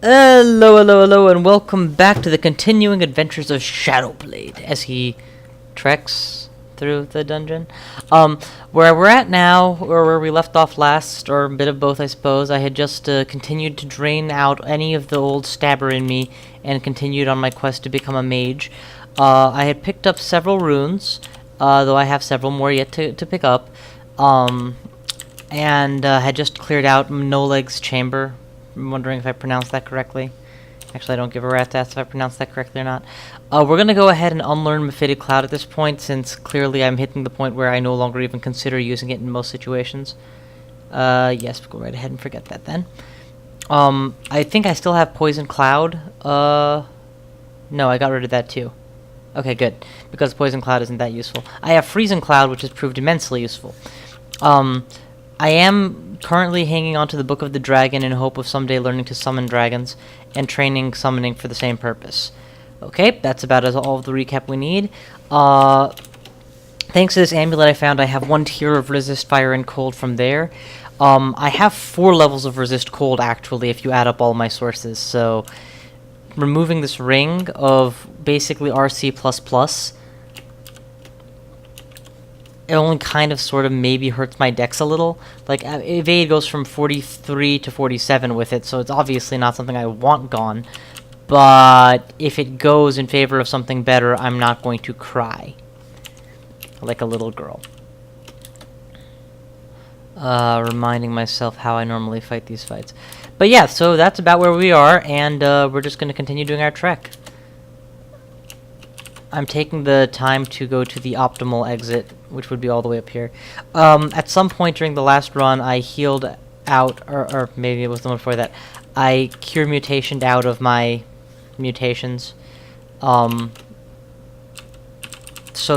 Hello, and welcome back to the continuing adventures of Shadowblade as he treks through the dungeon. Where we're at now, or where we left off last, or a bit of both, I suppose, I had just continued to drain out any of the old stabber in me and continued on my quest to become a mage. I had picked up several runes, though I have several more yet to pick up, and had just cleared out No-Leg's chamber. I'm wondering if I pronounced that correctly. Actually, I don't give a rat's ass if I pronounced that correctly or not. We're going to go ahead and unlearn Mephitic Cloud at this point, since clearly I'm hitting the point where I no longer even consider using it in most situations. Yes, go right ahead and forget that then. I think I still have Poison Cloud. No, I got rid of that too. Okay, good, because Poison Cloud isn't that useful. I have Freezing Cloud, which has proved immensely useful. I am currently hanging on to the Book of the Dragon in hope of someday learning to summon dragons and training summoning for the same purpose. Okay, that's about all of the recap we need. Thanks to this amulet I found, I have 1 tier of resist fire and cold from there. I have 4 levels of resist cold, actually, if you add up all my sources. So, removing this ring of basically RC++, it only kind of sort of maybe hurts my dex a little. Like, evade goes from 43 to 47 with it, so it's obviously not something I want gone. But if it goes in favor of something better, I'm not going to cry. Like a little girl. Reminding myself how I normally fight these fights. But yeah, so that's about where we are, and we're just going to continue doing our trek. I'm taking the time to go to the optimal exit, which would be all the way up here. At some point during the last run, I healed out, or maybe it was the one before that, I cure mutationed out of my mutations, so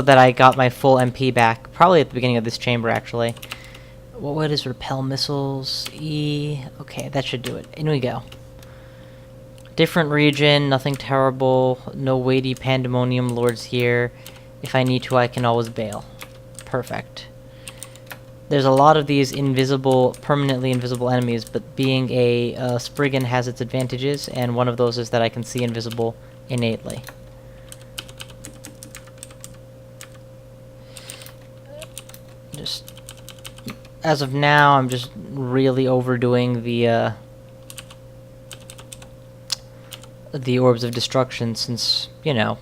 that I got my full MP back, probably at the beginning of this chamber, actually. What is repel missiles? E. Okay, that should do it. In we go. Different region, nothing terrible, no weighty pandemonium lords here. If I need to, I can always bail. Perfect. There's a lot of these invisible, permanently invisible enemies, but being a Spriggan has its advantages, and one of those is that I can see invisible innately. Just, as of now, I'm just really overdoing the Orbs of Destruction, since, you know,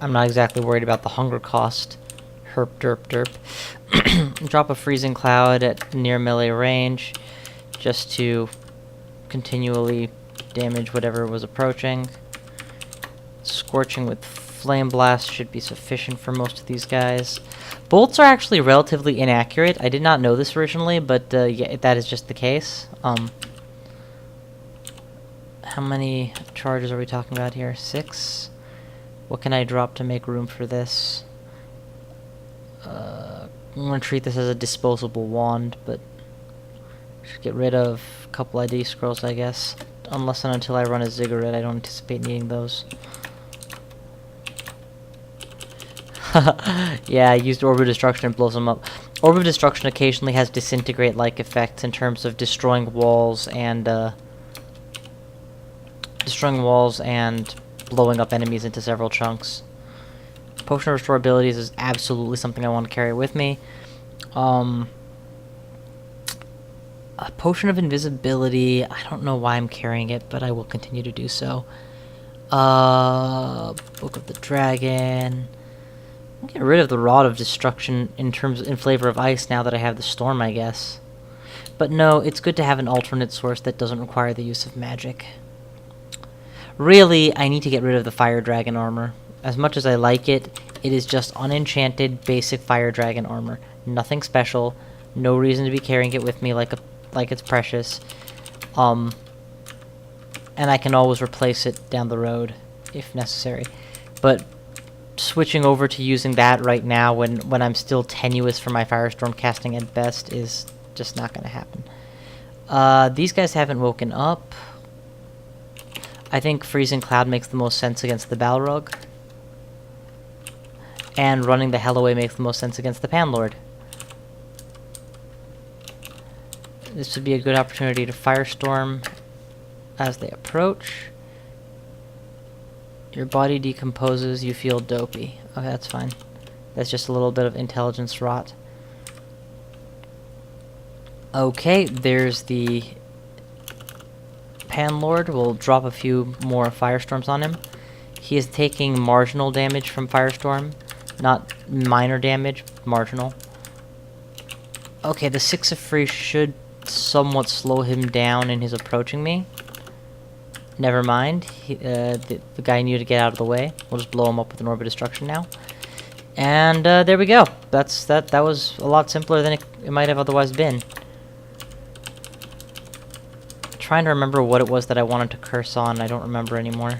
I'm not exactly worried about the hunger cost. Herp derp derp. Drop a Freezing Cloud at near melee range, just to continually damage whatever was approaching. Scorching with Flame Blast should be sufficient for most of these guys. Bolts are actually relatively inaccurate. I did not know this originally, but yeah, that is just the case. How many charges are we talking about here? 6? What can I drop to make room for this? I'm going to treat this as a disposable wand, but should get rid of a couple ID scrolls, I guess. Unless and until I run a Ziggurat, I don't anticipate needing those. Yeah, I used Orb of Destruction and blows them up. Orb of Destruction occasionally has disintegrate-like effects in terms of destroying walls and blowing up enemies into several chunks. Potion of Restore abilities is absolutely something I want to carry with me. A Potion of Invisibility, I don't know why I'm carrying it, but I will continue to do so. Book of the Dragon. I'll get rid of the Rod of Destruction in flavor of ice now that I have the Storm, I guess. But no, it's good to have an alternate source that doesn't require the use of magic. Really, I need to get rid of the Fire Dragon armor. As much as I like it, it is just unenchanted, basic Fire Dragon armor. Nothing special. No reason to be carrying it with me like it's precious. And I can always replace it down the road, if necessary. But switching over to using that right now, when I'm still tenuous for my Firestorm casting at best, is just not going to happen. These guys haven't woken up. I think Freezing Cloud makes the most sense against the Balrog. And running the hell away makes the most sense against the Panlord. This would be a good opportunity to Firestorm as they approach. Your body decomposes, you feel dopey. Okay, that's fine. That's just a little bit of intelligence rot. Okay, there's the Panlord. We'll drop a few more firestorms on him. He is taking marginal damage from firestorm. Not minor damage, marginal. Okay, the 6 of free should somewhat slow him down in his approaching me. Never mind. The guy needed to get out of the way. We'll just blow him up with an Orb of Destruction now. And there we go. That was a lot simpler than it might have otherwise been. Trying to remember what it was that I wanted to curse on. I don't remember anymore.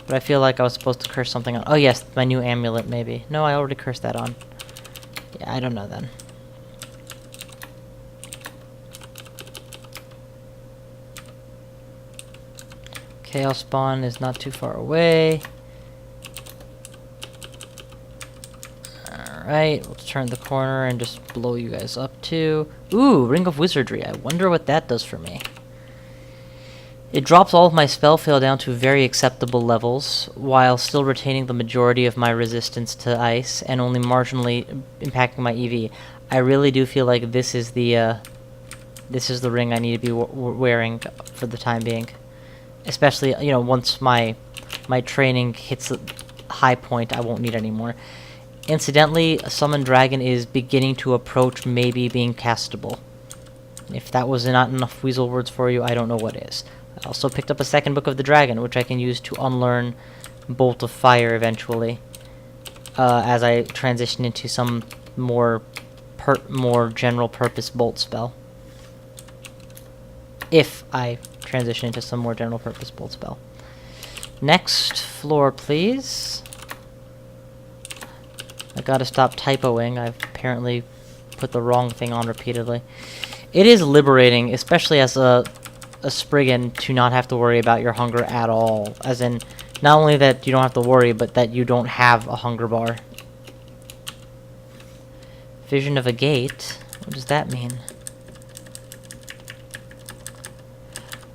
But I feel like I was supposed to curse something on. Oh yes, my new amulet maybe. No, I already cursed that on. Yeah, I don't know then. Chaos spawn is not too far away. Alright, let's turn the corner and just blow you guys up too. Ooh, Ring of Wizardry. I wonder what that does for me. It drops all of my spell fail down to very acceptable levels, while still retaining the majority of my resistance to ice, and only marginally impacting my EV. I really do feel like this is the ring I need to be wearing for the time being. Especially, you know, once my training hits a high point, I won't need any more. Incidentally, Summon Dragon is beginning to approach maybe being castable. If that was not enough weasel words for you, I don't know what is. I also picked up a second Book of the Dragon, which I can use to unlearn Bolt of Fire eventually, as I transition into some more general purpose bolt spell. If I transition into some more general purpose bolt spell. Next floor, please. I gotta stop typoing. I've apparently put the wrong thing on repeatedly. It is liberating, especially as a Spriggan, to not have to worry about your hunger at all. As in, not only that you don't have to worry, but that you don't have a hunger bar. Vision of a gate? What does that mean?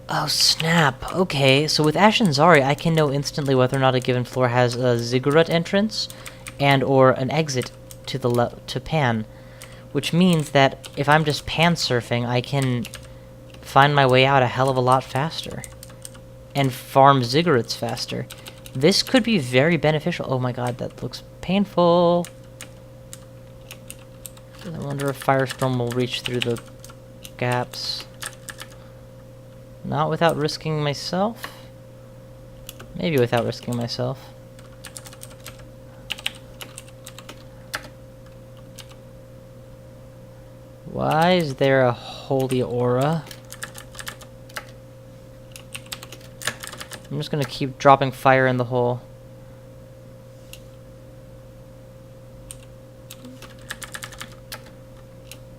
Oh, snap. Okay, so with Ashen Zari, I can know instantly whether or not a given floor has a ziggurat entrance and or an exit to to Pan. Which means that if I'm just pan surfing, I can find my way out a hell of a lot faster. And farm ziggurats faster. This could be very beneficial. Oh my god, that looks painful. I wonder if Firestorm will reach through the gaps. Not without risking myself? Maybe without risking myself. Why is there a holy aura? I'm just gonna keep dropping fire in the hole.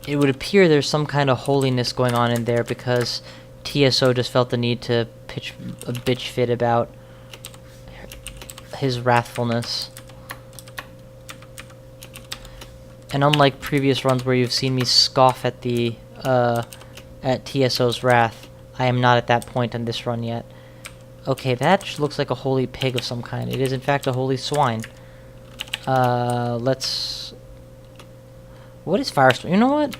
It would appear there's some kind of holiness going on in there because TSO just felt the need to pitch a bitch fit about his wrathfulness. And unlike previous runs where you've seen me scoff at the at TSO's wrath, I am not at that point in this run yet. Okay, that looks like a holy pig of some kind. It is in fact a holy swine. Let's... What is Firestorm? You know what?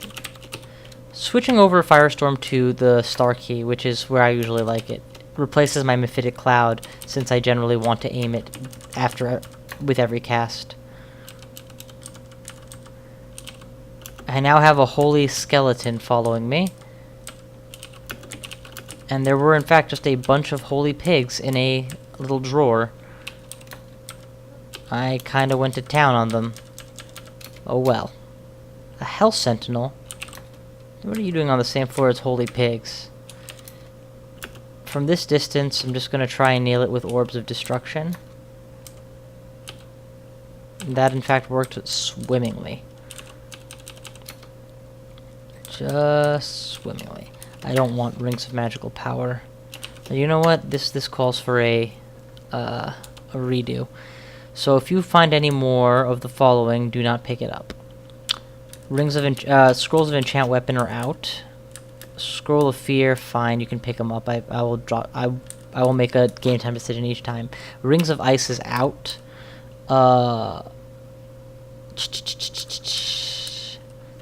Switching over Firestorm to the Star Key, which is where I usually like it, replaces my Mephitic Cloud, since I generally want to aim it with every cast. I now have a holy skeleton following me. And there were in fact just a bunch of holy pigs in a little drawer. I kinda went to town on them. Oh well. A Hell Sentinel? What are you doing on the same floor as holy pigs? From this distance, I'm just gonna try and nail it with Orbs of Destruction. That in fact worked swimmingly. Just swimmingly. I don't want Rings of Magical Power. You know what? This calls for a redo. So if you find any more of the following, do not pick it up. Scrolls of Enchant Weapon are out. Scroll of Fear, fine, you can pick them up. I will drop. I will make a game time decision each time. Rings of Ice is out.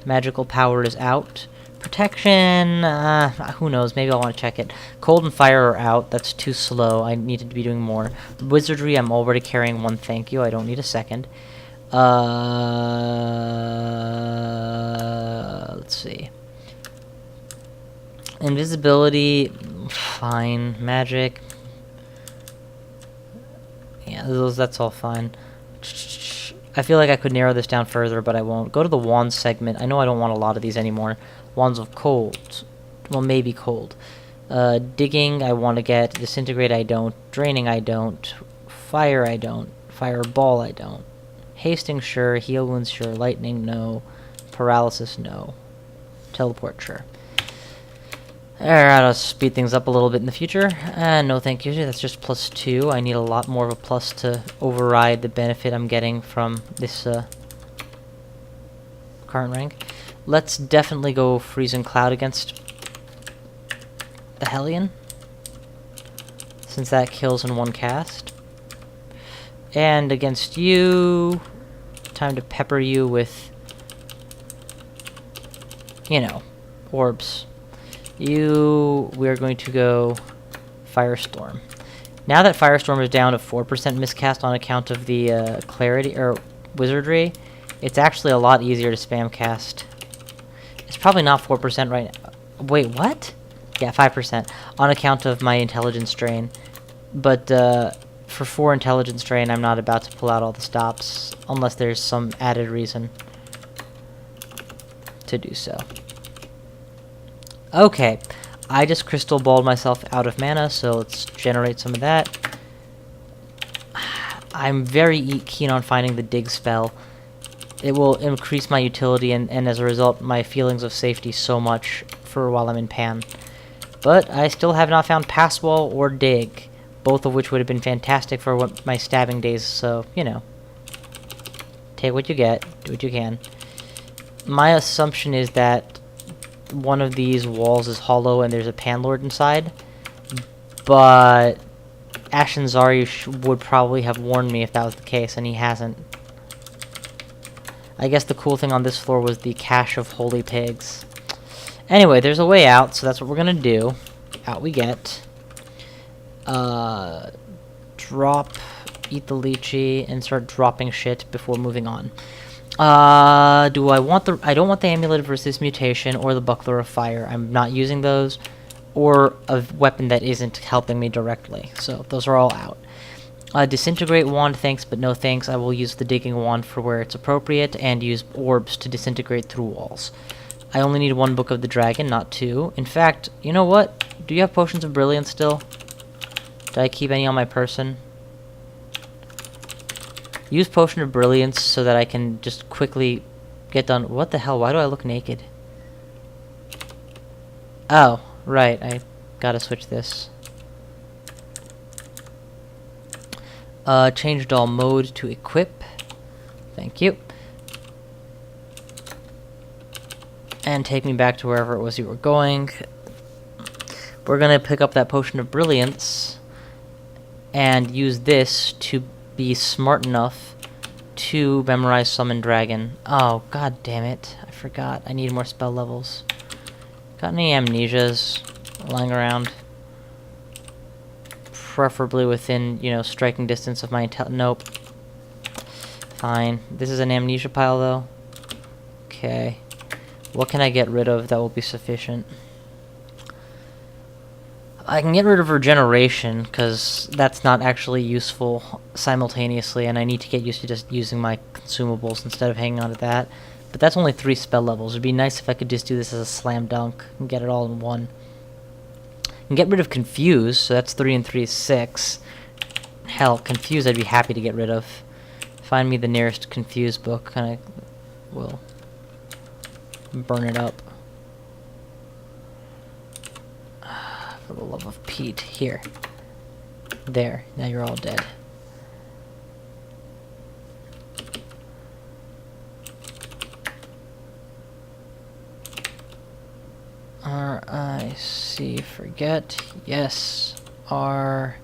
Magical Power is out. Protection, who knows? Maybe I'll want to check it. Cold and Fire are out. That's too slow. I need to be doing more. Wizardry, I'm already carrying one. Thank you. I don't need a second. Let's see. Invisibility, fine. Magic, yeah, that's all fine. I feel like I could narrow this down further, but I won't. Go to the Wands segment. I know I don't want a lot of these anymore. Wands of Cold. Well, maybe Cold. Digging, I want to get. Disintegrate, I don't. Draining, I don't. Fire, I don't. Fireball, I don't. Hasting, sure. Heal Wounds, sure. Lightning, no. Paralysis, no. Teleport, sure. Alright, I'll speed things up a little bit in the future. No thank you, that's just +2. I need a lot more of a plus to override the benefit I'm getting from this current rank. Let's definitely go Freeze and Cloud against the Hellion, since that kills in one cast. And against you, time to pepper you with, you know, orbs. We're going to go Firestorm. Now that Firestorm is down to 4% miscast on account of the Clarity or Wizardry, it's actually a lot easier to spam cast. It's probably not 4% right now. Wait, what? Yeah, 5% on account of my Intelligence Drain. But for 4 Intelligence Drain, I'm not about to pull out all the stops unless there's some added reason to do so. Okay, I just crystal balled myself out of mana, so let's generate some of that. I'm very keen on finding the dig spell. It will increase my utility and as a result my feelings of safety so much for while I'm in Pan. But I still have not found Pass Wall or Dig, both of which would have been fantastic for my stabbing days, so, you know. Take what you get, do what you can. My assumption is that one of these walls is hollow and there's a Panlord inside, but Ashen Zari would probably have warned me if that was the case, and he hasn't. I guess the cool thing on this floor was the cache of holy pigs. Anyway, there's a way out, so that's what we're gonna do. Out we get. Drop, eat the lychee, and start dropping shit before moving on. I don't want the Amulet of Resist Mutation or the Buckler of Fire. I'm not using those, or a weapon that isn't helping me directly. So those are all out. Disintegrate Wand, thanks, but no thanks. I will use the Digging Wand for where it's appropriate, and use orbs to disintegrate through walls. I only need 1 Book of the Dragon, not 2. In fact, you know what? Do you have Potions of Brilliance still? Did I keep any on my person? Use Potion of Brilliance so that I can just quickly get done. What the hell? Why do I look naked? Oh, right. I gotta switch this. Change doll mode to equip. Thank you. And take me back to wherever it was you were going. We're gonna pick up that Potion of Brilliance and use this to be smart enough to memorize Summon Dragon. Oh, god damn it. I forgot. I need more spell levels. Got any amnesias lying around? Preferably within, you know, striking distance of my nope. Fine. This is an amnesia pile, though. Okay. What can I get rid of that will be sufficient? I can get rid of Regeneration, because that's not actually useful simultaneously, and I need to get used to just using my consumables instead of hanging on to that. But that's only 3 spell levels. It would be nice if I could just do this as a slam dunk and get it all in one. And get rid of Confuse, so that's 3 and 3 is 6. Hell, Confuse I'd be happy to get rid of. Find me the nearest Confuse book, and I will burn it up. For the love of Pete. Here. There. Now you're all dead. R-I-C, forget. Yes. R-J.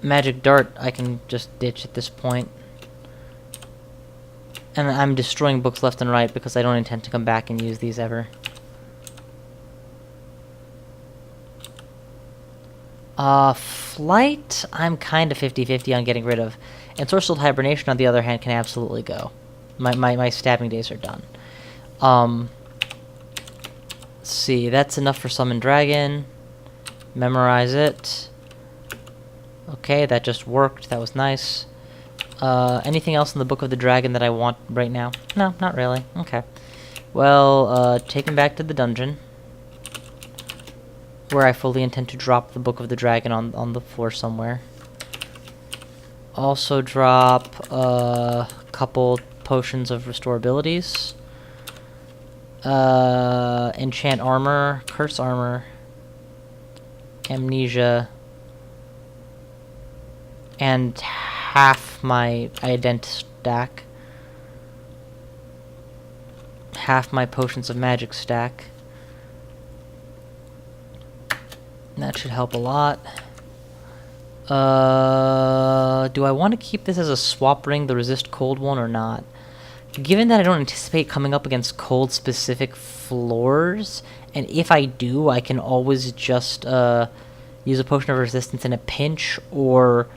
Magic Dart I can just ditch at this point. And I'm destroying books left and right because I don't intend to come back and use these ever. Flight, I'm kind of 50-50 on getting rid of. And Ensorcelled Hibernation, on the other hand, can absolutely go. My stabbing days are done. Let's see, that's enough for Summon Dragon. Memorize it. Okay, that just worked. That was nice. Anything else in the Book of the Dragon that I want right now? No, not really. Okay. Well, take him back to the dungeon, where I fully intend to drop the Book of the Dragon on the floor somewhere. Also drop a couple potions of restore abilities. Enchant armor, curse armor, amnesia, and half my ident stack. Half my potions of magic stack. That should help a lot. Do I want to keep this as a swap ring, the resist cold one, or not? Given that I don't anticipate coming up against cold-specific floors, and if I do, I can always just use a potion of resistance in a pinch, or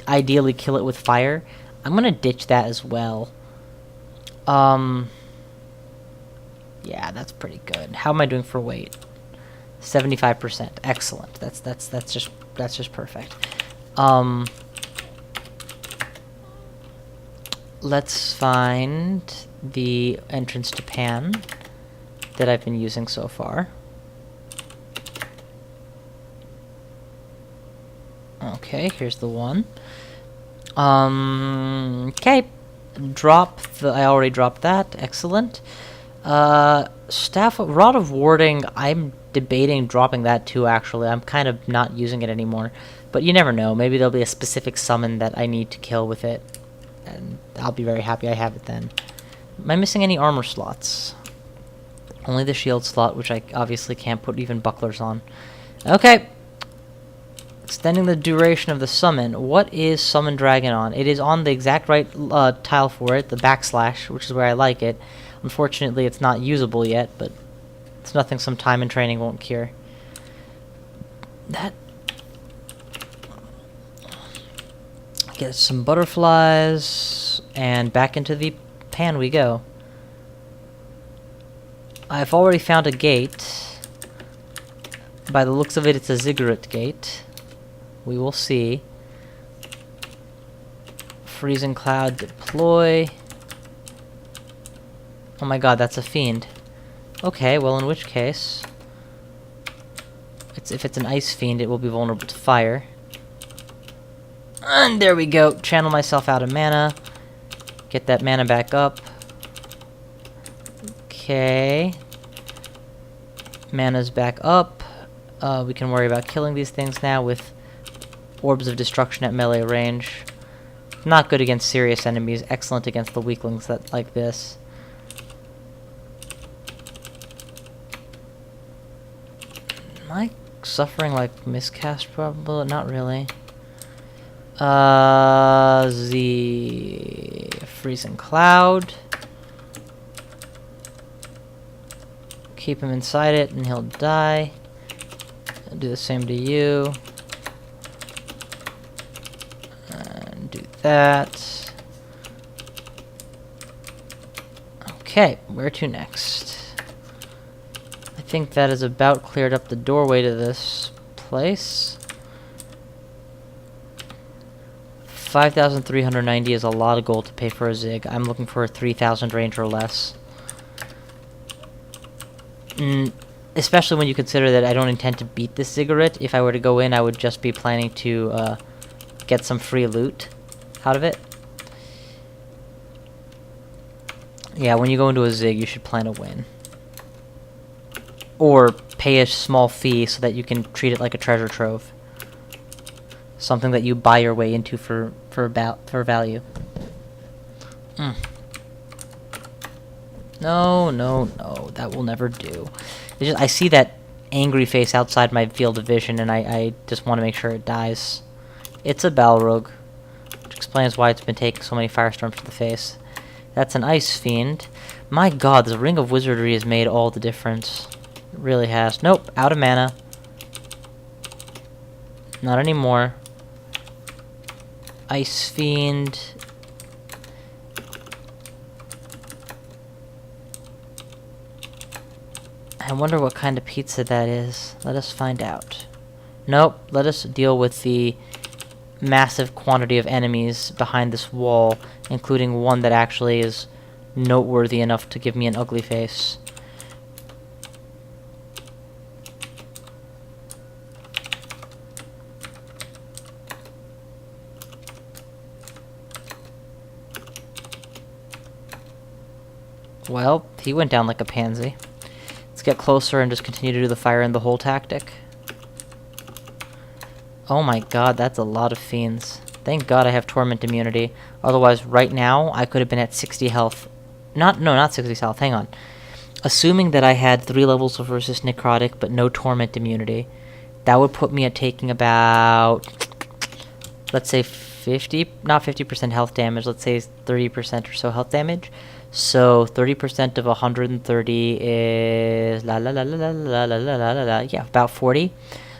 ideally kill it with fire, I'm gonna ditch that as well. Yeah, that's pretty good. How am I doing for weight? 75%. Excellent. That's just perfect. Let's find the entrance to Pan that I've been using so far. Okay, here's the one. Okay. I already dropped that. Excellent. Rod of Warding, I'm debating dropping that too, actually. I'm kind of not using it anymore. But you never know. Maybe there'll be a specific summon that I need to kill with it. And I'll be very happy I have it then. Am I missing any armor slots? Only the shield slot, which I obviously can't put even bucklers on. Okay. Extending the duration of the summon. What is Summon Dragon on? It is on the exact right tile for it, the backslash, which is where I like it. Unfortunately, it's not usable yet, but it's nothing some time and training won't cure. Get some butterflies, and back into the pan we go. I've already found a gate. By the looks of it, it's a ziggurat gate. We will see. Freezing Cloud deploy. Oh my god, that's a fiend. Okay, well in which case... if it's an ice fiend, it will be vulnerable to fire. And there we go. Channel myself out of mana. Get that mana back up. Okay. Mana's back up. We can worry about killing these things now with Orbs of Destruction at melee range. Not good against serious enemies. Excellent against the weaklings that like this. Am I suffering like miscast probably? Not really. The Freezing Cloud. Keep him inside it and he'll die. I'll do the same to you. And do that. Okay, where to next? I think that has about cleared up the doorway to this place. 5,390 is a lot of gold to pay for a Zig. I'm looking for a 3,000 range or less. Especially when you consider that I don't intend to beat this ziggurat. If I were to go in, I would just be planning to get some free loot out of it. Yeah, when you go into a Zig, you should plan to win. Or pay a small fee so that you can treat it like a treasure trove. Something that you buy your way into for value. No, no, no. That will never do. It's just, I see that angry face outside my field of vision, and I just want to make sure it dies. It's a Balrog, which explains why it's been taking so many firestorms to the face. That's an Ice Fiend. My god, this Ring of Wizardry has made all the difference. It really has. Nope, out of mana. Not anymore. Ice Fiend. I wonder what kind of pizza that is. Let us find out. Nope, let us deal with the massive quantity of enemies behind this wall, including one that actually is noteworthy enough to give me an ugly face. Well, he went down like a pansy. Let's get closer and just continue to do the fire in the hole tactic. Oh my god, that's a lot of fiends. Thank god I have torment immunity. Otherwise, right now, I could have been at 60 health. Not 60 health, hang on. Assuming that I had 3 levels of resist necrotic, but no torment immunity, that would put me at taking about, let's say not 50% health damage, let's say 30% or so health damage. So 30% of 130 is yeah, about 40.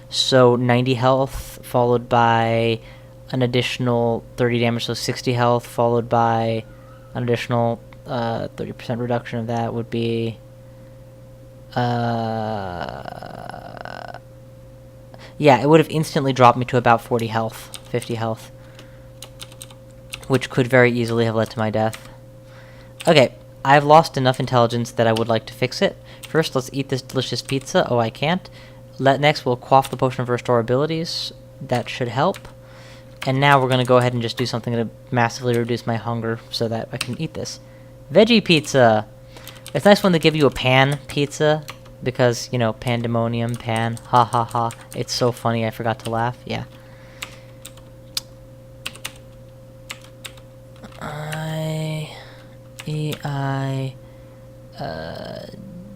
So 90 health followed by an additional 30 damage, so 60 health followed by an additional 30% reduction of that would be yeah, it would have instantly dropped me to about 40 health, 50 health, which could very easily have led to my death. Okay, I've lost enough intelligence that I would like to fix it. First, let's eat this delicious pizza. Oh, I can't. Next, we'll quaff the potion of restore abilities. That should help. And now we're going to go ahead and just do something to massively reduce my hunger so that I can eat this. Veggie pizza! It's nice when they give you a pan pizza, because, you know, pandemonium, pan, ha ha ha. It's so funny, I forgot to laugh. Yeah.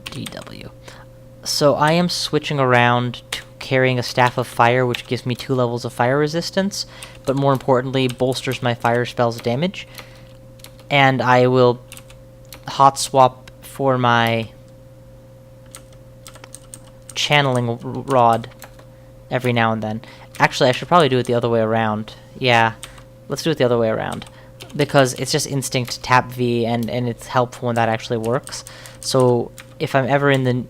DW. So I am switching around to carrying a Staff of Fire, which gives me 2 levels of fire resistance, but more importantly, bolsters my fire spell's damage. And I will hot swap for my channeling rod every now and then. Actually, I should probably do it the other way around. Yeah, let's do it the other way around, because it's just instinct tap V, and it's helpful when that actually works. So if I'm ever in the...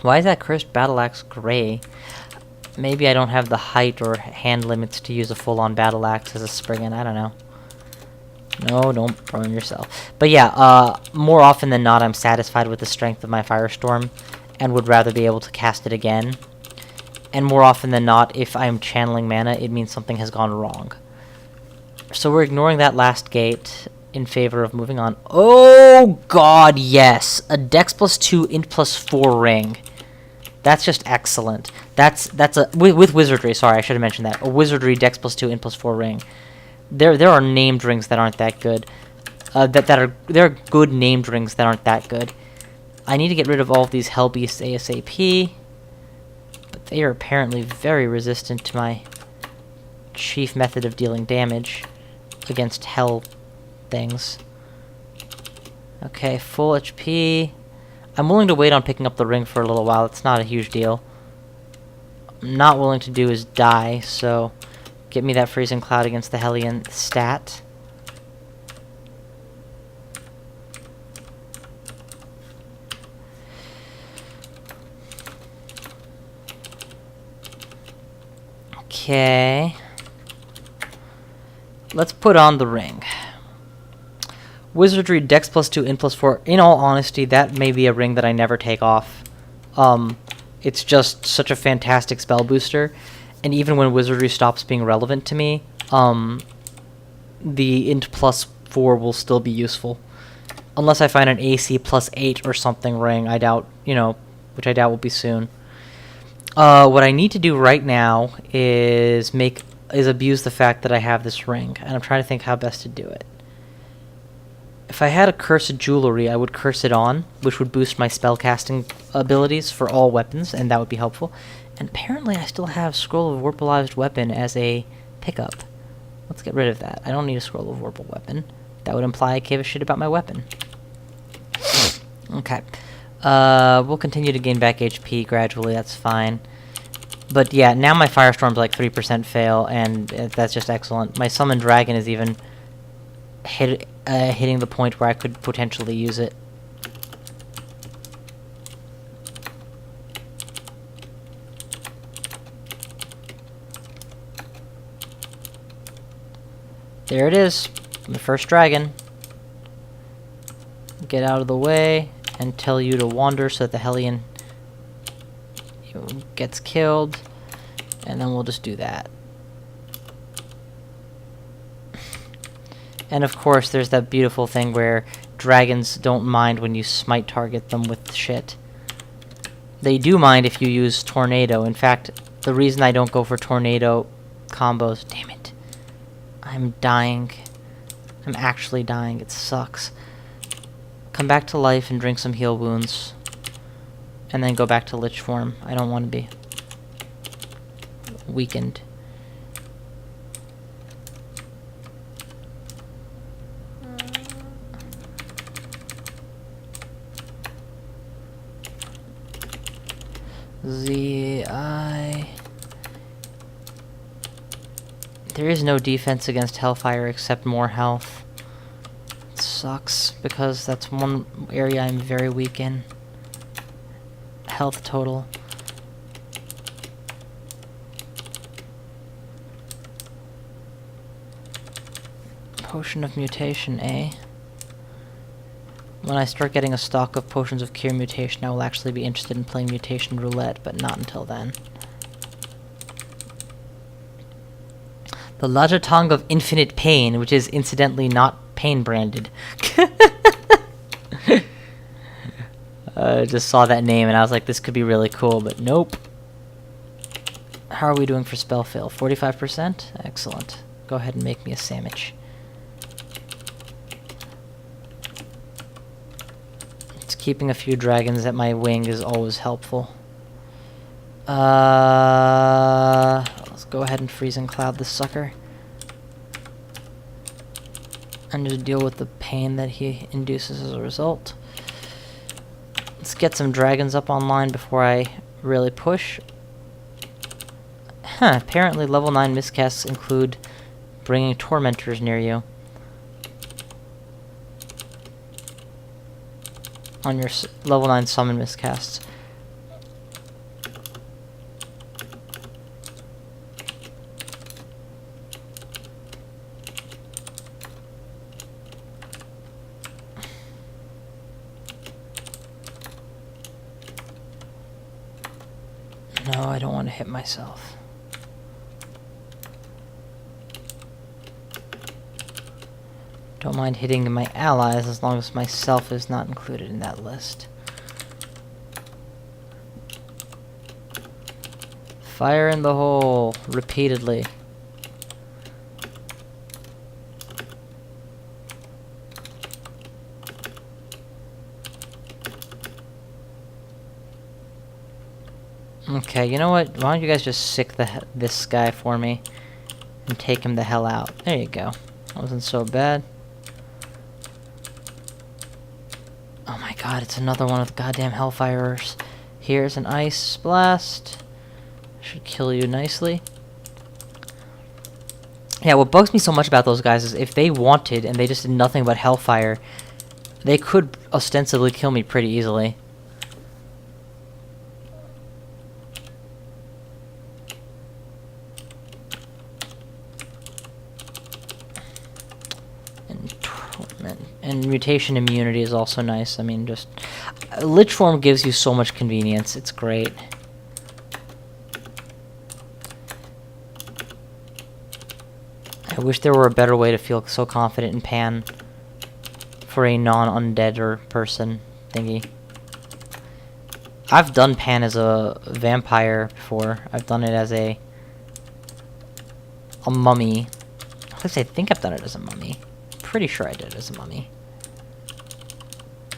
Why is that cursed battle axe gray? Maybe I don't have the height or hand limits to use a full-on battle axe as a Spriggan, I don't know. No, don't burn yourself. But yeah, more often than not, I'm satisfied with the strength of my Firestorm, and would rather be able to cast it again. And more often than not, if I'm channeling mana, it means something has gone wrong. So we're ignoring that last gate in favor of moving on. Oh god, yes! A Dex +2, Int +4 ring. That's just excellent. That's a... With Wizardry, sorry, I should have mentioned that. A Wizardry Dex +2, Int +4 ring. There are named rings that aren't that good. There are good named rings that aren't that good. I need to get rid of all of these Hell Beasts ASAP. But they are apparently very resistant to my chief method of dealing damage against hell things. Okay, full HP. I'm willing to wait on picking up the ring for a little while. It's not a huge deal. I'm not willing to do is die, so get me that Freezing Cloud against the Hellion stat. Okay. Let's put on the ring. Wizardry Dex +2, Int +4. In all honesty, that may be a ring that I never take off. It's just such a fantastic spell booster. And even when Wizardry stops being relevant to me, the Int +4 will still be useful. Unless I find an AC +8 or something ring, I doubt, which I doubt will be soon. What I need to do right now is abuse the fact that I have this ring, and I'm trying to think how best to do it. If I had a cursed jewelry, I would curse it on, which would boost my spellcasting abilities for all weapons, and that would be helpful. And apparently I still have Scroll of Warpalized Weapon as a pickup. Let's get rid of that. I don't need a Scroll of Warple Weapon. That would imply I gave a shit about my weapon. Okay. We'll continue to gain back HP gradually, that's fine. But yeah, now my Firestorm's like 3% fail, and that's just excellent. My Summon Dragon is even hitting the point where I could potentially use it. There it is, the first dragon. Get out of the way and tell you to wander so that the Hellion gets killed, and then we'll just do that. And of course there's that beautiful thing where dragons don't mind when you smite target them with shit. They do mind if you use tornado. In fact, the reason I don't go for tornado combos, damn it, I'm dying. I'm actually dying, it sucks. Come back to life and drink some heal wounds. And then go back to Lich form. I don't want to be weakened. ZI. There is no defense against Hellfire except more health. It sucks, because that's one area I'm very weak in. Health total. Potion of Mutation, eh? When I start getting a stock of Potions of Cure Mutation, I will actually be interested in playing Mutation Roulette, but not until then. The Lajatong of Infinite Pain, which is incidentally not pain branded. I just saw that name and I was like, this could be really cool, but nope. How are we doing for spell fail? 45%? Excellent. Go ahead and make me a sandwich. Just keeping a few dragons at my wing is always helpful. Let's go ahead and freeze and cloud this sucker. And just deal with the pain that he induces as a result. Let's get some dragons up online before I really push. Huh, apparently level 9 miscasts include bringing tormentors near you. On your level 9 summon miscasts. No, I don't want to hit myself. Don't mind hitting my allies as long as myself is not included in that list. Fire in the hole repeatedly. Okay, you know what? Why don't you guys just sick this guy for me and take him the hell out? There you go. That wasn't so bad. Oh my god, it's another one of the goddamn Hellfirers. Here's an Ice Blast. Should kill you nicely. Yeah, what bugs me so much about those guys is if they wanted and they just did nothing but Hellfire, they could ostensibly kill me pretty easily. And mutation immunity is also nice. I mean, just Lich form gives you so much convenience. It's great. I wish there were a better way to feel so confident in Pan for a non-undeader person thingy. I've done Pan as a vampire before. I've done it as a mummy. I think I've done it as a mummy. Pretty sure I did it as a mummy.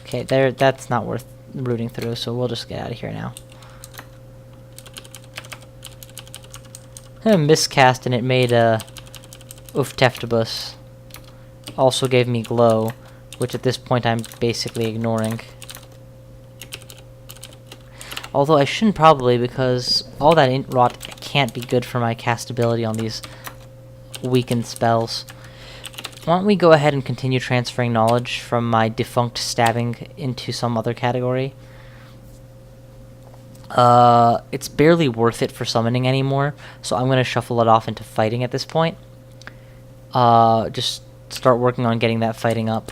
Okay, there. That's not worth rooting through, so we'll just get out of here now. I miscast and it made a Pt27. Also gave me glow, which at this point I'm basically ignoring. Although I shouldn't probably, because all that int rot can't be good for my castability on these weakened spells. Why don't we go ahead and continue transferring knowledge from my defunct stabbing into some other category? It's barely worth it for summoning anymore, so I'm gonna shuffle it off into fighting at this point. Just start working on getting that fighting up.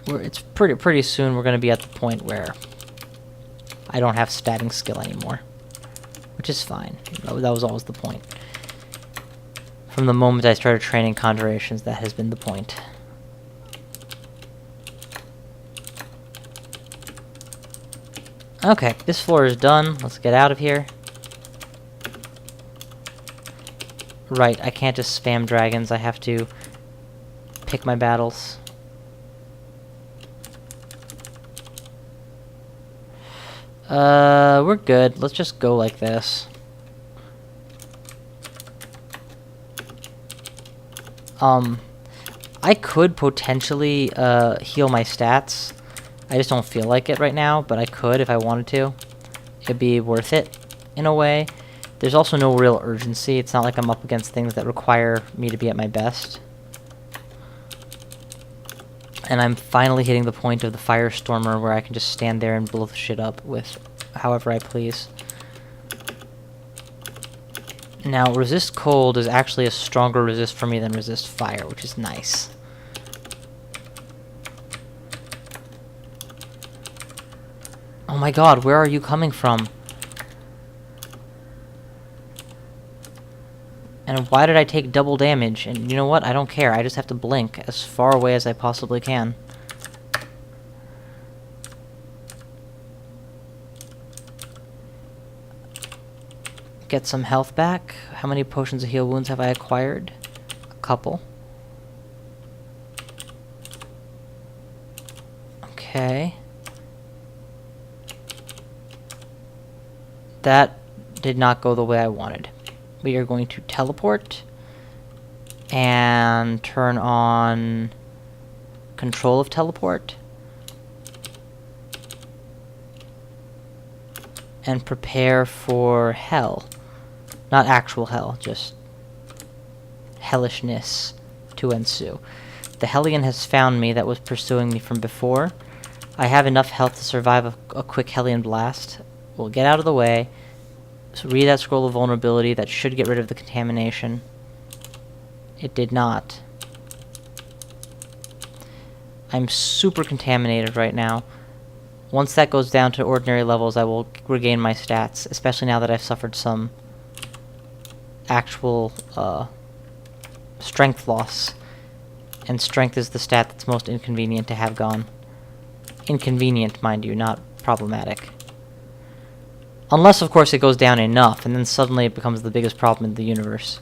It's pretty soon we're gonna be at the point where I don't have stabbing skill anymore, which is fine. That was always the point. From the moment I started training conjurations, that has been the point. Okay, this floor is done. Let's get out of here. Right, I can't just spam dragons. I have to pick my battles. We're good. Let's just go like this. I could potentially heal my stats. I just don't feel like it right now, but I could if I wanted to. It'd be worth it, in a way. There's also no real urgency. It's not like I'm up against things that require me to be at my best. And I'm finally hitting the point of the Firestormer where I can just stand there and blow the shit up with however I please. Now, resist cold is actually a stronger resist for me than resist fire, which is nice. Oh my god, where are you coming from? And why did I take double damage? And you know what? I don't care. I just have to blink as far away as I possibly can. Get some health back. How many potions of heal wounds have I acquired? A couple. Okay. That did not go the way I wanted. We are going to teleport and turn on control of teleport and prepare for hell. Not actual hell, just hellishness to ensue. The Hellion has found me that was pursuing me from before. I have enough health to survive a quick Hellion blast. We'll get out of the way. So read that scroll of vulnerability. That should get rid of the contamination. It did not. I'm super contaminated right now. Once that goes down to ordinary levels, I will regain my stats, especially now that I've suffered some actual strength loss. And strength is the stat that's most inconvenient to have gone. Inconvenient, mind you, not problematic. Unless, of course, it goes down enough, and then suddenly it becomes the biggest problem in the universe.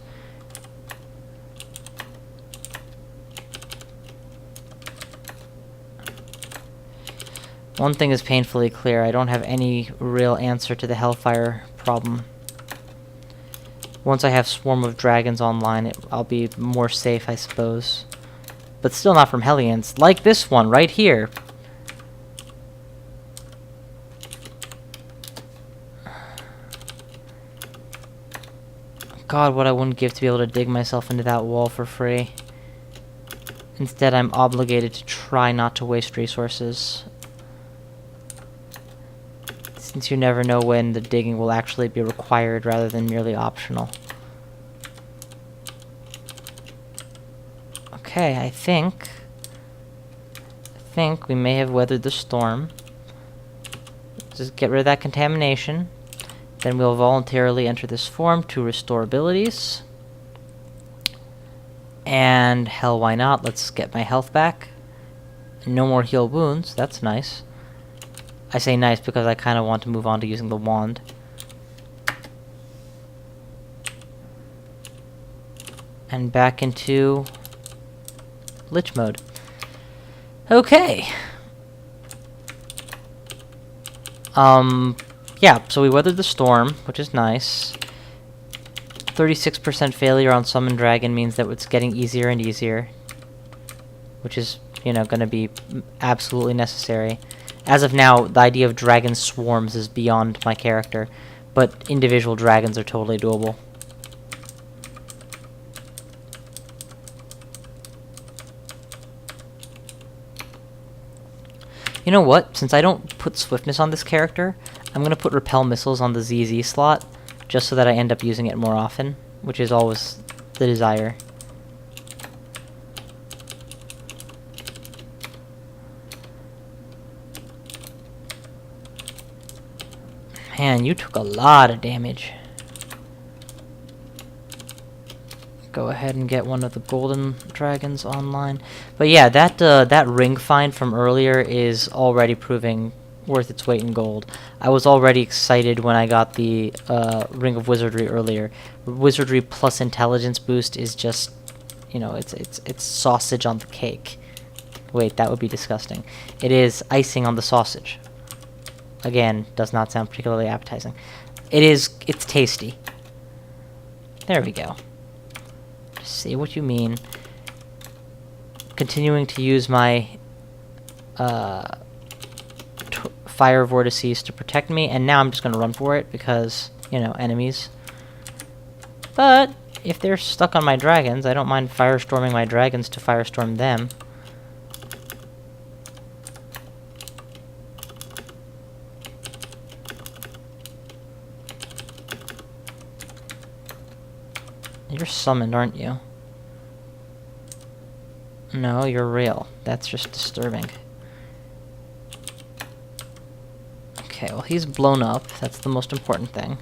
One thing is painfully clear. I don't have any real answer to the Hellfire problem. Once I have Swarm of Dragons online, I'll be more safe, I suppose. But still not from Hellions. Like this one, right here. God, what I wouldn't give to be able to dig myself into that wall for free. Instead, I'm obligated to try not to waste resources. Since you never know when the digging will actually be required rather than merely optional. Okay, I think we may have weathered the storm. Just get rid of that contamination. Then we'll voluntarily enter this form to restore abilities. And hell, why not? Let's get my health back. No more heal wounds. That's nice. I say nice because I kind of want to move on to using the wand. And back into Lich mode. Okay. Yeah, so we weathered the storm, which is nice. 36% failure on Summon Dragon means that it's getting easier and easier. Which is, you know, gonna be absolutely necessary. As of now, the idea of dragon swarms is beyond my character, but individual dragons are totally doable. You know what? Since I don't put swiftness on this character, I'm going to put repel missiles on the ZZ slot, just so that I end up using it more often, which is always the desire. Man, you took a lot of damage. Go ahead and get one of the golden dragons online. But yeah, that ring find from earlier is already proving worth its weight in gold. I was already excited when I got the Ring of Wizardry earlier. Wizardry plus intelligence boost is just, you know, it's sausage on the cake. Wait, that would be disgusting. It is icing on the sausage. Again, does not sound particularly appetizing. It's tasty. There we go. See what you mean. Continuing to use my fire vortices to protect me, and now I'm just going to run for it because, you know, enemies. But if they're stuck on my dragons, I don't mind firestorming my dragons to firestorm them. You're summoned, aren't you? No, you're real. That's just disturbing. Okay, well, he's blown up. That's the most important thing.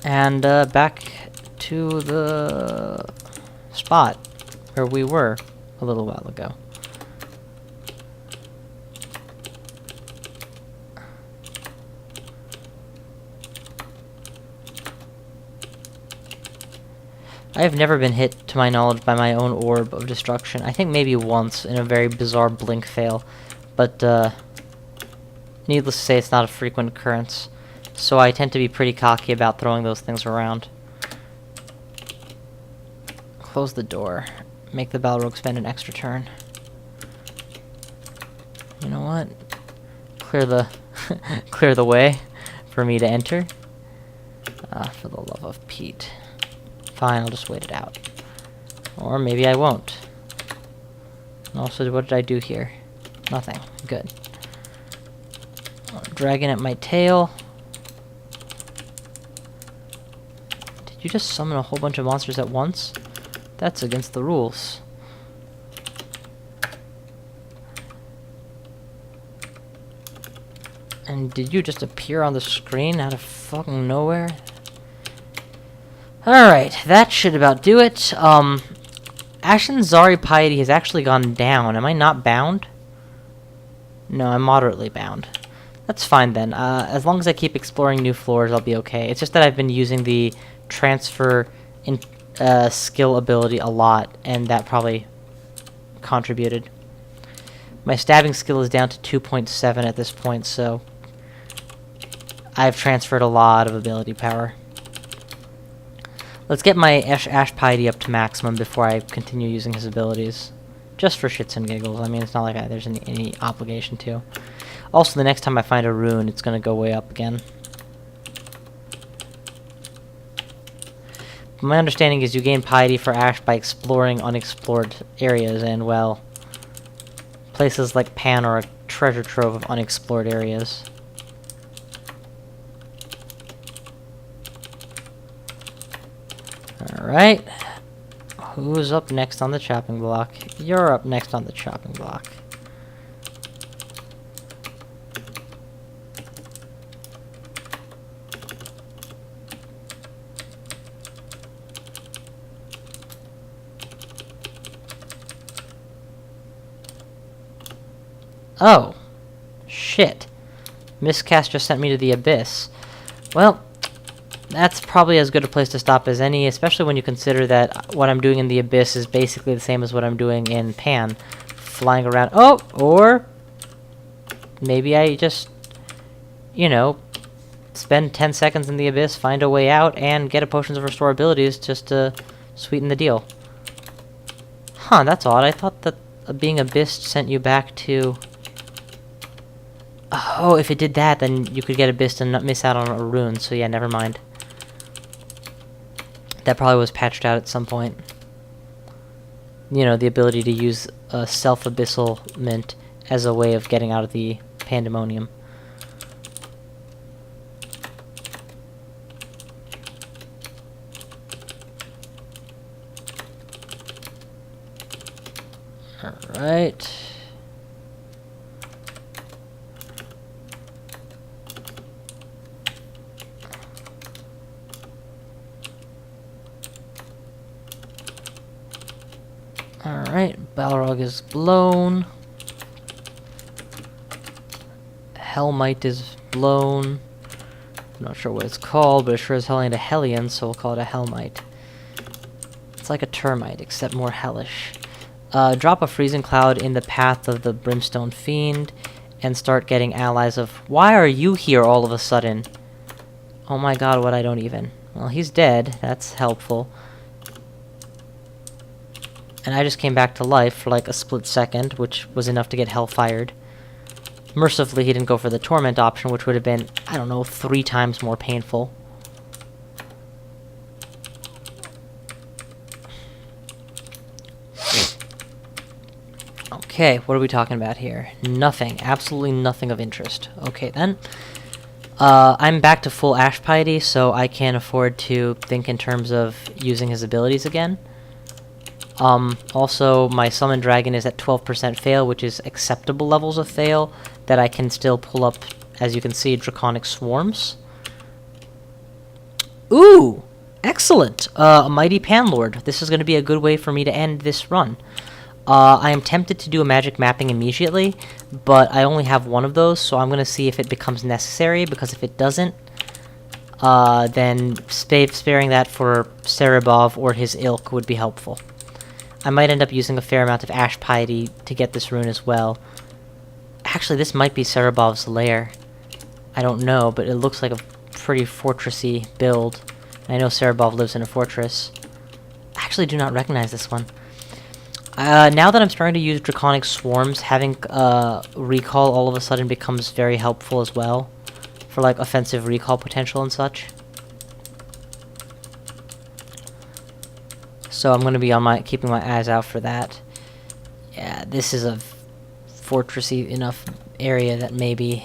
And back to the spot where we were a little while ago. I have never been hit, to my knowledge, by my own orb of destruction. I think maybe once in a very bizarre blink fail, but needless to say, it's not a frequent occurrence. So I tend to be pretty cocky about throwing those things around. Close the door. Make the Balrog spend an extra turn. You know what? Clear the clear the way for me to enter. For the love of Pete. Fine, I'll just wait it out. Or maybe I won't. And also, what did I do here? Nothing. Good. Dragon at my tail. Did you just summon a whole bunch of monsters at once? That's against the rules. And did you just appear on the screen out of fucking nowhere? Alright, that should about do it. Ashen's Zari piety has actually gone down. Am I not bound? No, I'm moderately bound. That's fine then. As long as I keep exploring new floors, I'll be okay. It's just that I've been using the transfer in skill ability a lot, and that probably contributed. My stabbing skill is down to 2.7 at this point, so I've transferred a lot of ability power. Let's get my Ash piety up to maximum before I continue using his abilities. Just for shits and giggles. I mean, it's not like there's any obligation to. Also, the next time I find a rune, it's going to go way up again. My understanding is you gain piety for Ash by exploring unexplored areas, and, well, places like Pan are a treasure trove of unexplored areas. Alright. Who's up next on the chopping block? You're up next on the chopping block. Oh. Shit. Miscast just sent me to the abyss. Well, that's probably as good a place to stop as any, especially when you consider that what I'm doing in the Abyss is basically the same as what I'm doing in Pan. Flying around. Oh! Or maybe I just, you know, spend 10 seconds in the Abyss, find a way out, and get a Potions of Restore abilities just to sweeten the deal. Huh, that's odd. I thought that being Abyss sent you back to... Oh, if it did that, then you could get Abyss and not miss out on a rune, so yeah, never mind. That probably was patched out at some point. You know, the ability to use a self-abyssal mint as a way of getting out of the pandemonium. Alright. Alright, Balrog is blown. Hellmite is blown. I'm not sure what it's called, but it sure as hell ain't a Hellion, so we'll call it a Hellmite. It's like a termite, except more hellish. Drop a freezing cloud in the path of the Brimstone Fiend, and start getting allies of... Why are you here all of a sudden? Oh my god, what I don't even... Well, he's dead. That's helpful. And I just came back to life for like a split second, which was enough to get hellfired. Mercifully, he didn't go for the torment option, which would have been, I don't know, 3 times more painful. Okay, what are we talking about here? Nothing. Absolutely nothing of interest. Okay, then. I'm back to full Ash Piety, so I can afford to think in terms of using his abilities again. Also, my Summon Dragon is at 12% fail, which is acceptable levels of fail that I can still pull up, as you can see, Draconic Swarms. Ooh! Excellent! A Mighty Panlord. This is going to be a good way for me to end this run. I am tempted to do a magic mapping immediately, but I only have one of those, so I'm going to see if it becomes necessary, because if it doesn't, then sparing that for Cerebov or his ilk would be helpful. I might end up using a fair amount of Ash Piety to get this rune as well. Actually, this might be Cerebov's lair. I don't know, but it looks like a pretty fortressy build. I know Cerebov lives in a fortress. I actually do not recognize this one. Now that I'm starting to use Draconic Swarms, having recall all of a sudden becomes very helpful as well. For like offensive recall potential and such. So I'm going to be on keeping my eyes out for that. Yeah, this is a fortressy enough area that maybe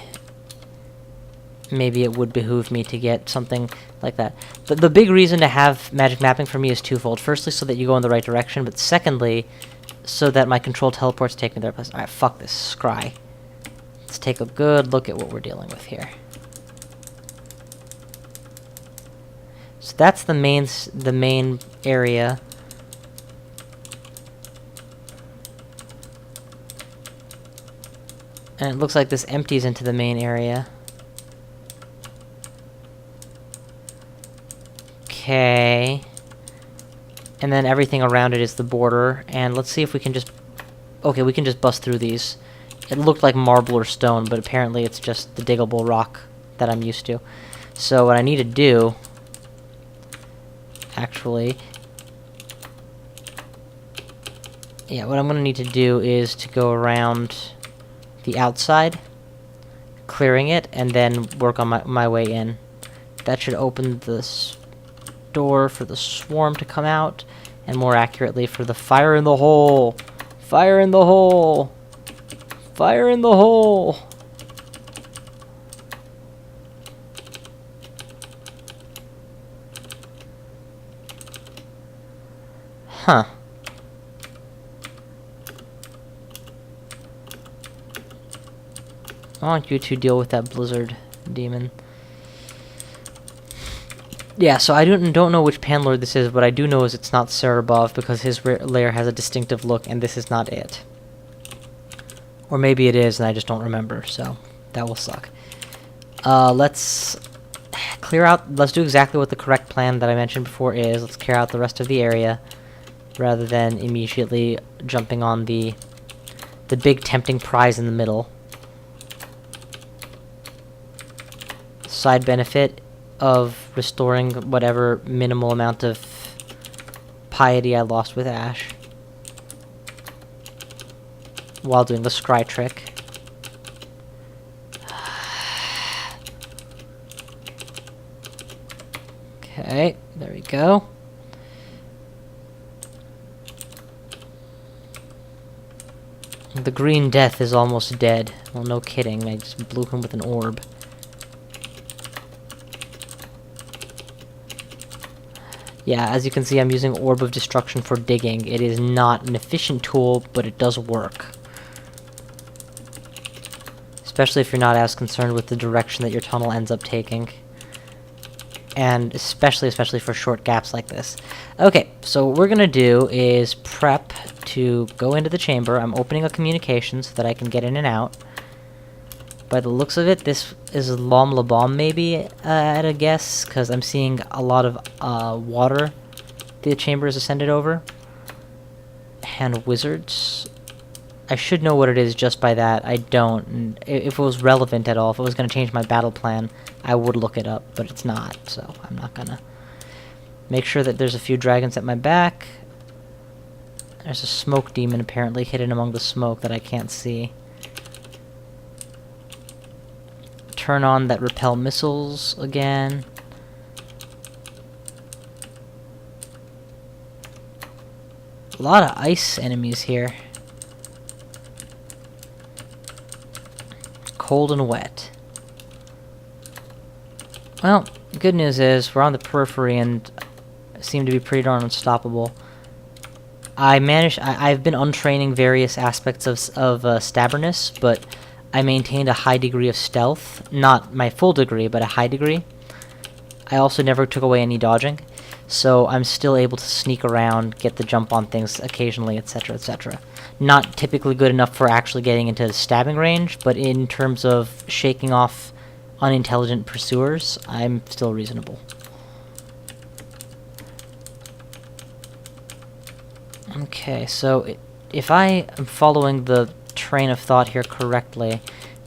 it would behoove me to get something like that. But the big reason to have magic mapping for me is twofold. Firstly, so that you go in the right direction, but secondly, so that my control teleports take me to their place. Alright, fuck this. Scry. Let's take a good look at what we're dealing with here. So that's the main area. And it looks like this empties into the main area. Okay. And then everything around it is the border. And let's see if we can just... Okay, we can just bust through these. It looked like marble or stone, but apparently it's just the diggable rock that I'm used to. So what I need to do... Actually... Yeah, what I'm going to need to do is to go around... the outside, clearing it, and then work on my way in. That should open this door for the swarm to come out, and more accurately for the fire in the hole! Fire in the hole! Fire in the hole! Huh. I want you to deal with that blizzard demon. Yeah, so I don't know which Panlord this is, but I do know is it's not Cerebov because his lair has a distinctive look, and this is not it. Or maybe it is, and I just don't remember, so that will suck. Let's clear out... Let's do exactly what the correct plan that I mentioned before is. Let's clear out the rest of the area, rather than immediately jumping on the big tempting prize in the middle. Side benefit of restoring whatever minimal amount of piety I lost with Ash while doing the scry trick. Okay, there we go. The Green Death is almost dead. Well, no kidding, I just blew him with an orb. Yeah, as you can see, I'm using Orb of Destruction for digging. It is not an efficient tool, but it does work. Especially if you're not as concerned with the direction that your tunnel ends up taking. And especially for short gaps like this. Okay, so what we're gonna do is prep to go into the chamber. I'm opening a communication so that I can get in and out. By the looks of it, this is Lom Lobom maybe, at a guess, because I'm seeing a lot of water the chamber is ascended over. And wizards. I should know what it is just by that. I don't. And if it was relevant at all, if it was going to change my battle plan, I would look it up, but it's not, so I'm not gonna. Make sure that there's a few dragons at my back. There's a smoke demon apparently hidden among the smoke that I can't see. Turn on that repel missiles again. A lot of ice enemies here. Cold and wet. Well, good news is we're on the periphery and seem to be pretty darn unstoppable. I've been untraining various aspects of stabberness, but I maintained a high degree of stealth. Not my full degree, but a high degree. I also never took away any dodging, so I'm still able to sneak around, get the jump on things occasionally, etc., etc. Not typically good enough for actually getting into stabbing range, but in terms of shaking off unintelligent pursuers, I'm still reasonable. Okay, so if I am following the train of thought here correctly,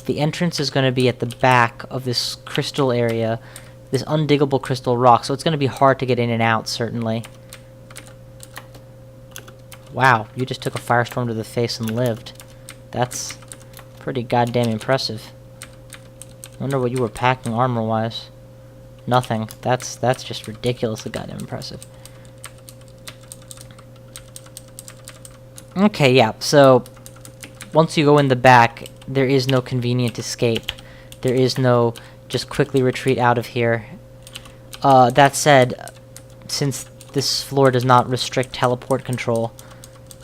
the entrance is going to be at the back of this crystal area, this undiggable crystal rock, so it's going to be hard to get in and out, certainly. Wow, you just took a firestorm to the face and lived. That's pretty goddamn impressive. Wonder what you were packing armor-wise. Nothing. That's just ridiculously goddamn impressive. Okay, yeah, so once you go in the back, there is no convenient escape. There is no just quickly retreat out of here. That said, since this floor does not restrict teleport control,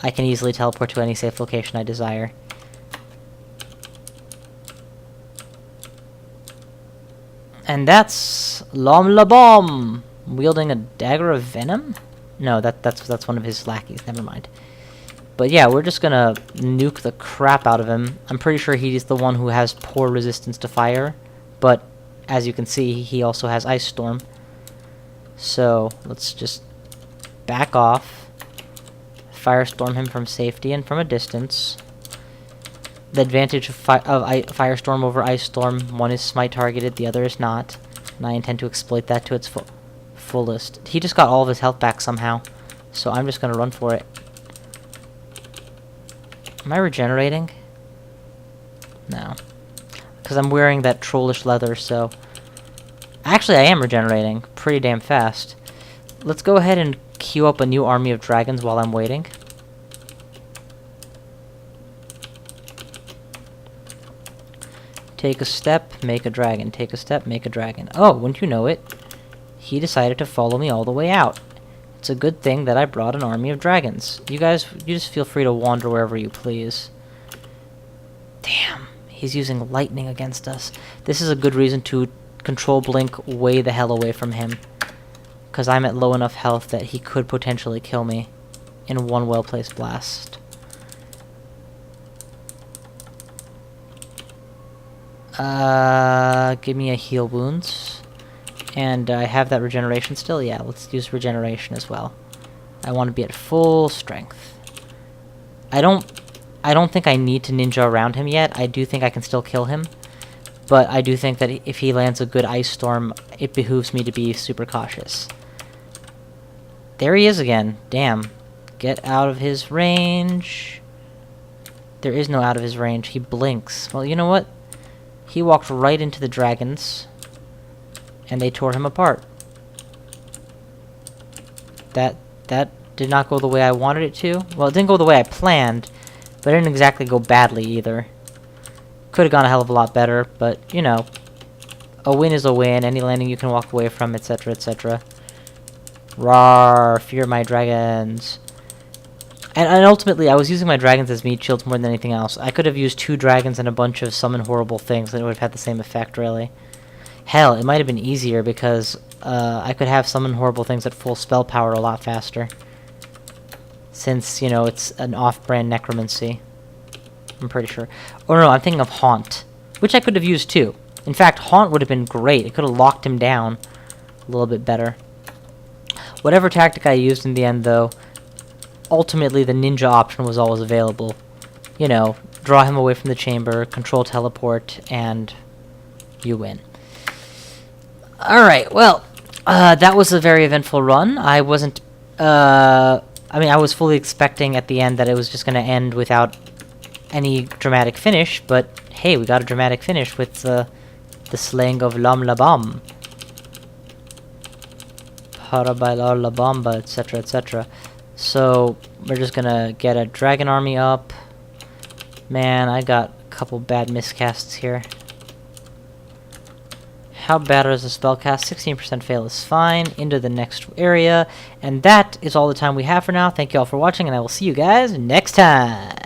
I can easily teleport to any safe location I desire. And that's Lom Lobom, wielding a dagger of venom? No, that's one of his lackeys, never mind. But yeah, we're just gonna nuke the crap out of him. I'm pretty sure he's the one who has poor resistance to fire, but as you can see, he also has Ice Storm. So let's just back off, firestorm him from safety and from a distance. The advantage of firestorm over Ice Storm: one is smite targeted, the other is not, and I intend to exploit that to its fullest. He just got all of his health back somehow, so I'm just gonna run for it. Am I regenerating? No. Because I'm wearing that trollish leather, so... Actually, I am regenerating pretty damn fast. Let's go ahead and queue up a new army of dragons while I'm waiting. Take a step, make a dragon. Take a step, make a dragon. Oh, wouldn't you know it? He decided to follow me all the way out. It's a good thing that I brought an army of dragons. You guys, you just feel free to wander wherever you please. Damn, he's using lightning against us. This is a good reason to control blink way the hell away from him. Because I'm at low enough health that he could potentially kill me in one well-placed blast. Give me a heal wounds. And I have that regeneration still? Yeah, let's use regeneration as well. I want to be at full strength. I don't think I need to ninja around him yet. I do think I can still kill him. But I do think that if he lands a good ice storm, it behooves me to be super cautious. There he is again. Damn. Get out of his range. There is no out of his range. He blinks. Well, you know what? He walked right into the dragons. And they tore him apart. That did not go the way I wanted it to. Well, it didn't go the way I planned, but it didn't exactly go badly either. Could have gone a hell of a lot better, but, you know, a win is a win. Any landing you can walk away from, etc., etc. Rawr, fear my dragons. And ultimately, I was using my dragons as meat shields more than anything else. I could have used 2 dragons and a bunch of summon horrible things, and it would have had the same effect, really. Hell, it might have been easier because I could have summon horrible things at full spell power a lot faster. Since, you know, it's an off-brand necromancy. I'm pretty sure. Oh no, I'm thinking of Haunt, which I could have used too. In fact, Haunt would have been great. It could have locked him down a little bit better. Whatever tactic I used in the end, though, ultimately the ninja option was always available. You know, draw him away from the chamber, control teleport, and you win. Alright, well, that was a very eventful run. I wasn't, I mean, I was fully expecting at the end that it was just going to end without any dramatic finish, but hey, we got a dramatic finish with the slaying of Lom Lobom. Parabaila la Bomba, etc., etc. So, we're just gonna get a dragon army up. Man, I got a couple bad miscasts here. How bad is the spellcast? 16% fail is fine. Into the next area. And that is all the time we have for now. Thank you all for watching, and I will see you guys next time.